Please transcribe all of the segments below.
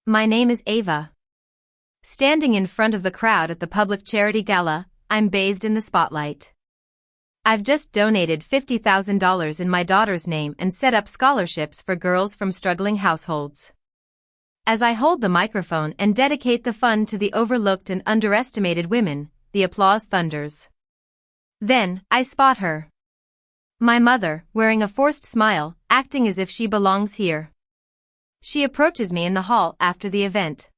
My name is Ava. Standing in front of the crowd at the public charity gala, I'm bathed in the spotlight. I've just donated $50,000 in my daughter's name and set up scholarships for girls from struggling households. As I hold the microphone and dedicate the fund to the overlooked and underestimated women, the applause thunders. Then, I spot her. My mother, wearing a forced smile, acting as if she belongs here. She approaches me in the hall after the event.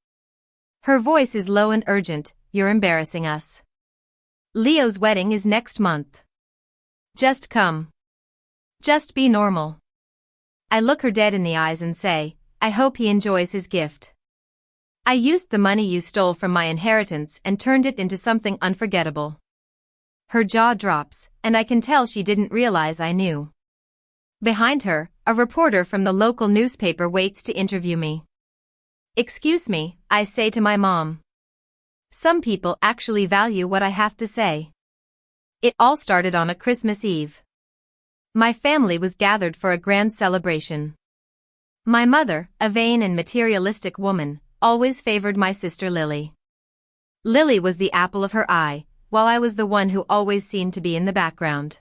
Her voice is low and urgent. You're embarrassing us. Leo's wedding is next month. Just come. Just be normal. I look her dead in the eyes and say, I hope he enjoys his gift. I used the money you stole from my inheritance and turned it into something unforgettable. Her jaw drops, and I can tell she didn't realize I knew. Behind her, a reporter from the local newspaper waits to interview me. Excuse me, I say to my mom. Some people actually value what I have to say. It all started on a Christmas Eve. My family was gathered for a grand celebration. My mother, a vain and materialistic woman, always favored my sister Lily. Lily was the apple of her eye, while I was the one who always seemed to be in the background.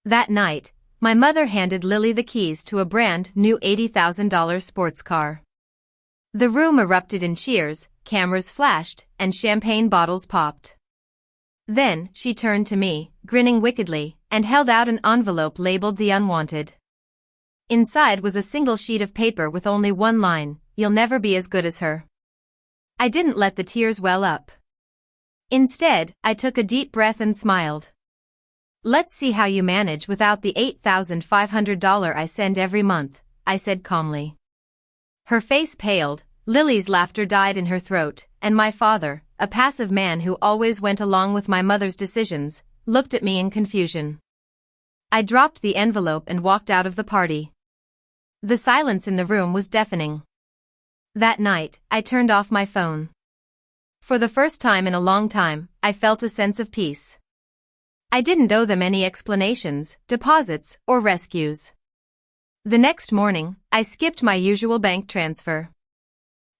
That night, my mother handed Lily the keys to a brand new $80,000 sports car. The room erupted in cheers, cameras flashed, and champagne bottles popped. Then, she turned to me, grinning wickedly, and held out an envelope labeled The Unwanted. Inside was a single sheet of paper with only one line, "You'll never be as good as her." I didn't let the tears well up. Instead, I took a deep breath and smiled. Let's see how you manage without the $8,500 I send every month, I said calmly. Her face paled, Lily's laughter died in her throat, and my father, a passive man who always went along with my mother's decisions, looked at me in confusion. I dropped the envelope and walked out of the party. The silence in the room was deafening. That night, I turned off my phone. For the first time in a long time, I felt a sense of peace. I didn't owe them any explanations, deposits, or rescues. The next morning, I skipped my usual bank transfer.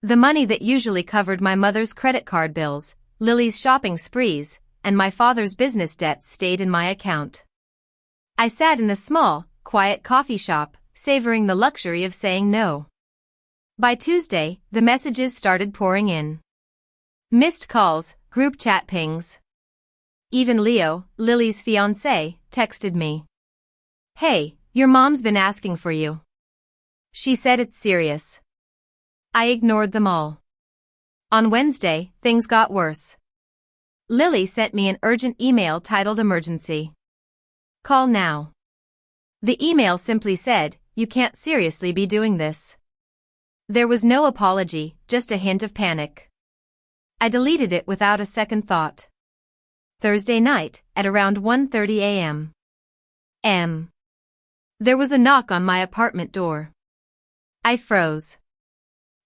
The money that usually covered my mother's credit card bills, Lily's shopping sprees, and my father's business debts stayed in my account. I sat in a small, quiet coffee shop, savoring the luxury of saying no. By Tuesday, the messages started pouring in. Missed calls, group chat pings. Even Leo, Lily's fiancé, texted me. Hey, your mom's been asking for you. She said it's serious. I ignored them all. On Wednesday, things got worse. Lily sent me an urgent email titled Emergency. Call now. The email simply said, you can't seriously be doing this. There was no apology, just a hint of panic. I deleted it without a second thought. Thursday night, at around 1:30 a.m. There was a knock on my apartment door. I froze.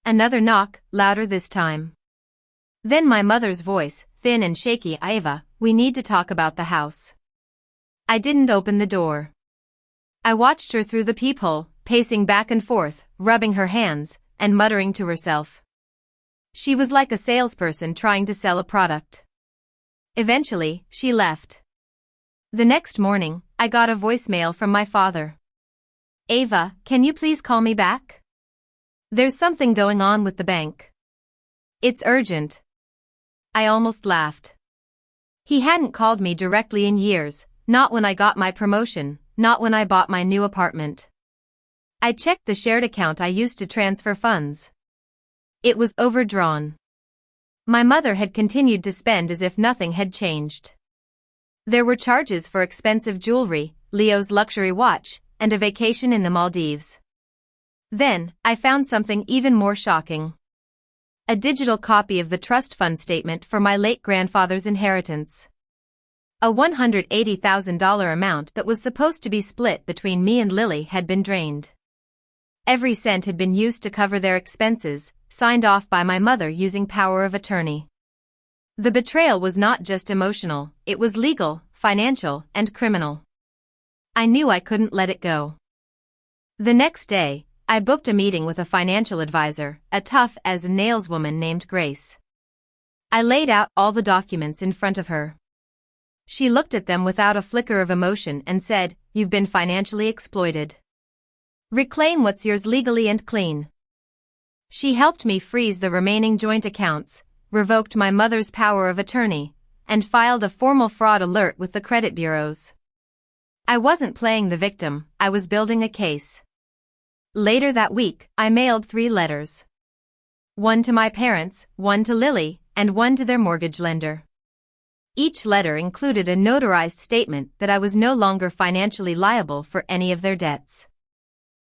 Another knock, louder this time. Then my mother's voice, thin and shaky. Ava, we need to talk about the house. I didn't open the door. I watched her through the peephole, pacing back and forth, rubbing her hands, and muttering to herself. She was like a salesperson trying to sell a product. Eventually, she left. The next morning, I got a voicemail from my father. Ava, can you please call me back? There's something going on with the bank. It's urgent. I almost laughed. He hadn't called me directly in years, not when I got my promotion, not when I bought my new apartment. I checked the shared account I used to transfer funds. It was overdrawn. My mother had continued to spend as if nothing had changed. There were charges for expensive jewelry, Leo's luxury watch, and a vacation in the Maldives. Then, I found something even more shocking. A digital copy of the trust fund statement for my late grandfather's inheritance. A $180,000 amount that was supposed to be split between me and Lily had been drained. Every cent had been used to cover their expenses, signed off by my mother using power of attorney. The betrayal was not just emotional, it was legal, financial, and criminal. I knew I couldn't let it go. The next day, I booked a meeting with a financial advisor, a tough-as-nails woman named Grace. I laid out all the documents in front of her. She looked at them without a flicker of emotion and said, "You've been financially exploited. Reclaim what's yours legally and clean." She helped me freeze the remaining joint accounts, revoked my mother's power of attorney, and filed a formal fraud alert with the credit bureaus. I wasn't playing the victim, I was building a case. Later that week, I mailed 3 letters. One to my parents, one to Lily, and one to their mortgage lender. Each letter included a notarized statement that I was no longer financially liable for any of their debts.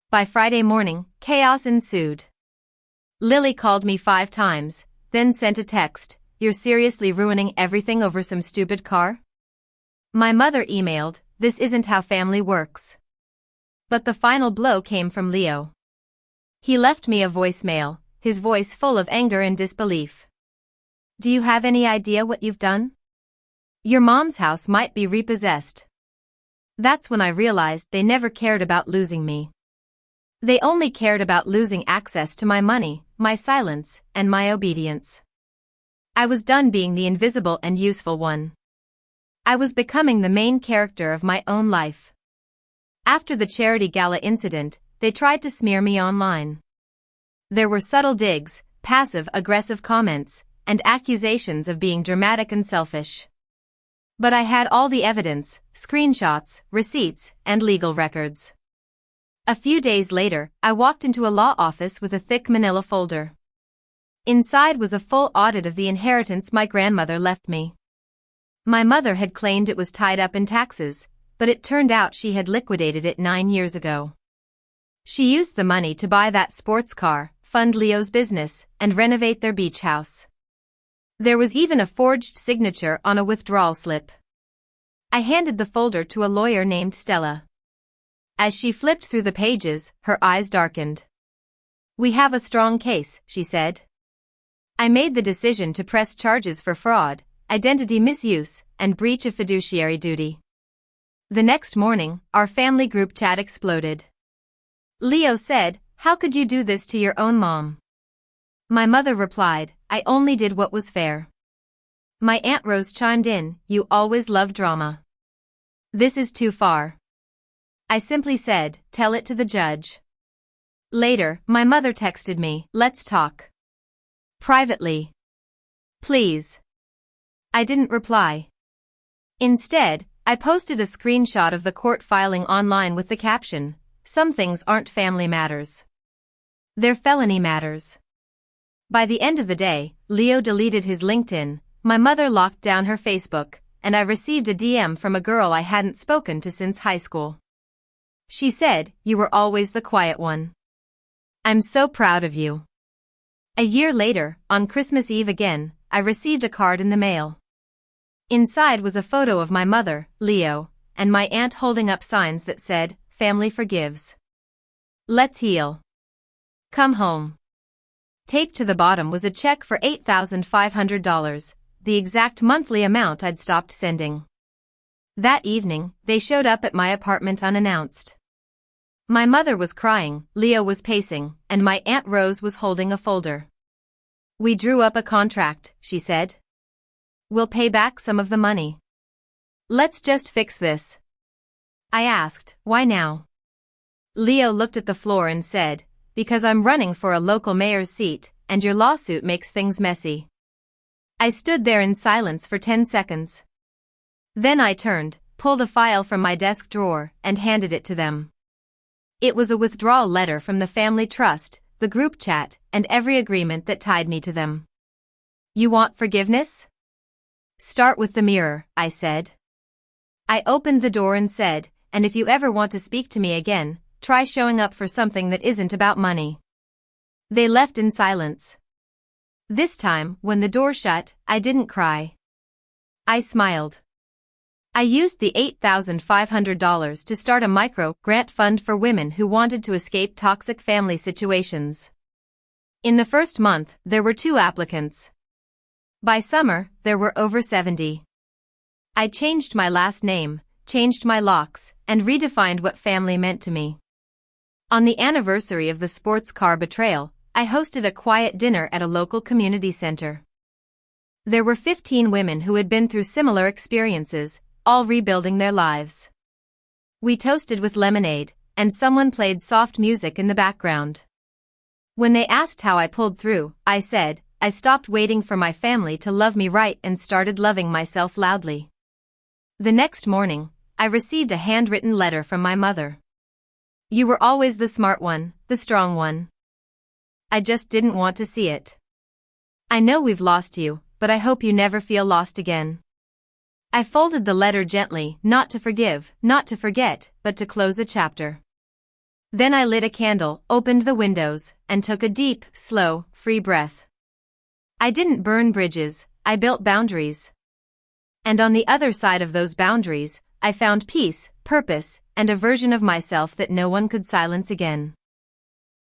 By Friday morning, chaos ensued. Lily called me 5 times, then sent a text, "You're seriously ruining everything over some stupid car?" My mother emailed, "This isn't how family works." But the final blow came from Leo. He left me a voicemail, his voice full of anger and disbelief. "Do you have any idea what you've done? Your mom's house might be repossessed." That's when I realized they never cared about losing me. They only cared about losing access to my money, my silence, and my obedience. I was done being the invisible and useful one. I was becoming the main character of my own life. After the charity gala incident, they tried to smear me online. There were subtle digs, passive-aggressive comments, and accusations of being dramatic and selfish. But I had all the evidence, screenshots, receipts, and legal records. A few days later, I walked into a law office with a thick manila folder. Inside was a full audit of the inheritance my grandmother left me. My mother had claimed it was tied up in taxes, but it turned out she had liquidated it 9 years ago. She used the money to buy that sports car, fund Leo's business, and renovate their beach house. There was even a forged signature on a withdrawal slip. I handed the folder to a lawyer named Stella. As she flipped through the pages, her eyes darkened. "We have a strong case," she said. I made the decision to press charges for fraud, identity misuse, and breach of fiduciary duty. The next morning, our family group chat exploded. Leo said, "How could you do this to your own mom?" My mother replied, "I only did what was fair." My Aunt Rose chimed in, "You always love drama. This is too far." I simply said, "Tell it to the judge." Later, my mother texted me, "Let's talk. Privately. Please." I didn't reply. Instead, I posted a screenshot of the court filing online with the caption, "Some things aren't family matters. They're felony matters." By the end of the day, Leo deleted his LinkedIn, my mother locked down her Facebook, and I received a DM from a girl I hadn't spoken to since high school. She said, "You were always the quiet one. I'm so proud of you." A year later, on Christmas Eve again, I received a card in the mail. Inside was a photo of my mother, Leo, and my aunt holding up signs that said, "Family forgives. Let's heal. Come home." Taped to the bottom was a check for $8,500, the exact monthly amount I'd stopped sending. That evening, they showed up at my apartment unannounced. My mother was crying, Leo was pacing, and my Aunt Rose was holding a folder. "We drew up a contract," she said. "We'll pay back some of the money. Let's just fix this." I asked, "Why now?" Leo looked at the floor and said, "Because I'm running for a local mayor's seat, and your lawsuit makes things messy." I stood there in silence for 10 seconds. Then I turned, pulled a file from my desk drawer, and handed it to them. It was a withdrawal letter from the family trust, the group chat, and every agreement that tied me to them. "You want forgiveness? Start with the mirror," I said. I opened the door and said, "And if you ever want to speak to me again, try showing up for something that isn't about money." They left in silence. This time, when the door shut, I didn't cry. I smiled. I used the $8,500 to start a micro-grant fund for women who wanted to escape toxic family situations. In the first month, there were 2 applicants. By summer, there were over 70. I changed my last name, changed my locks, and redefined what family meant to me. On the anniversary of the sports car betrayal, I hosted a quiet dinner at a local community center. There were 15 women who had been through similar experiences, all rebuilding their lives. We toasted with lemonade, and someone played soft music in the background. When they asked how I pulled through, I said, I stopped waiting for my family to love me right and started loving myself loudly. The next morning, I received a handwritten letter from my mother. You were always the smart one, the strong one. I just didn't want to see it. I know we've lost you, but I hope you never feel lost again. I folded the letter gently, not to forgive, not to forget, but to close a chapter. Then I lit a candle, opened the windows, and took a deep, slow, free breath. I didn't burn bridges, I built boundaries. And on the other side of those boundaries, I found peace, purpose, and a version of myself that no one could silence again.